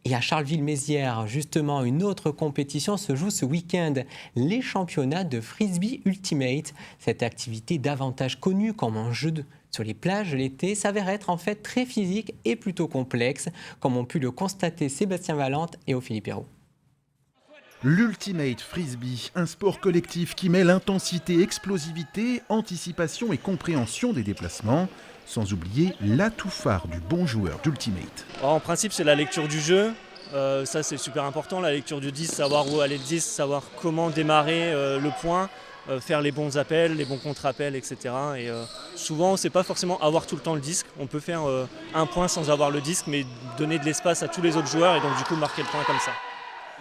Et à Charleville-Mézières, justement, une autre compétition se joue ce week-end, les championnats de frisbee ultimate. Cette activité davantage connue comme un jeu sur les plages l'été s'avère être en fait très physique et plutôt complexe, comme ont pu le constater Sébastien Valente et Ophélie Perrault. L'Ultimate Frisbee, un sport collectif qui mêle intensité, explosivité, anticipation et compréhension des déplacements, sans oublier l'atout phare du bon joueur d'Ultimate. En principe, c'est la lecture du jeu. Ça, c'est super important, la lecture du disque, savoir où aller le disque, savoir comment démarrer le point, faire les bons appels, les bons contre-appels, etc. Et souvent, c'est pas forcément avoir tout le temps le disque. On peut faire un point sans avoir le disque, mais donner de l'espace à tous les autres joueurs et donc du coup marquer le point comme ça.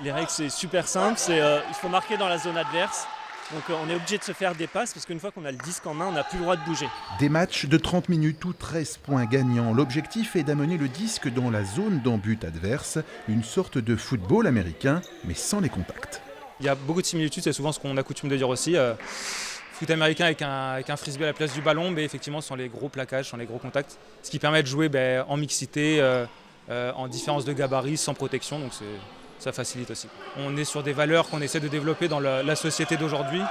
Les règles, c'est super simple, il faut marquer dans la zone adverse. Donc on est obligé de se faire des passes parce qu'une fois qu'on a le disque en main, on n'a plus le droit de bouger. Des matchs de 30 minutes ou 13 points gagnants. L'objectif est d'amener le disque dans la zone d'en-but adverse, une sorte de football américain, mais sans les contacts. Il y a beaucoup de similitudes, c'est souvent ce qu'on a coutume de dire aussi. Foot américain avec un frisbee à la place du ballon, mais effectivement sans les gros plaquages, sans les gros contacts. Ce qui permet de jouer en mixité, en différence de gabarit, sans protection. Donc ça facilite aussi. On est sur des valeurs qu'on essaie de développer dans la société d'aujourd'hui.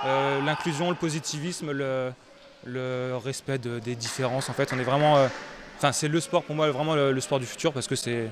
L'inclusion, le positivisme, le respect des différences. En fait, on est vraiment... c'est le sport pour moi, vraiment le sport du futur parce que c'est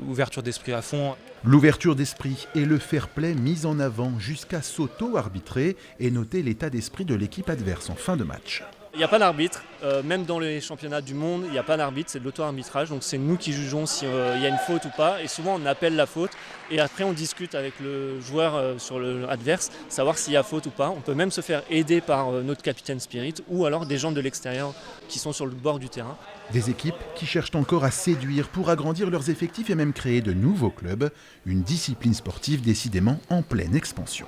ouverture d'esprit à fond. L'ouverture d'esprit et le fair-play mis en avant jusqu'à s'auto-arbitrer et noter l'état d'esprit de l'équipe adverse en fin de match. Il n'y a pas d'arbitre, même dans les championnats du monde, il n'y a pas d'arbitre, c'est de l'auto-arbitrage. Donc c'est nous qui jugeons s'il y a une faute ou pas. Et souvent on appelle la faute et après on discute avec le joueur sur l'adverse, savoir s'il y a faute ou pas. On peut même se faire aider par notre capitaine Spirit ou alors des gens de l'extérieur qui sont sur le bord du terrain. Des équipes qui cherchent encore à séduire pour agrandir leurs effectifs et même créer de nouveaux clubs. Une discipline sportive décidément en pleine expansion.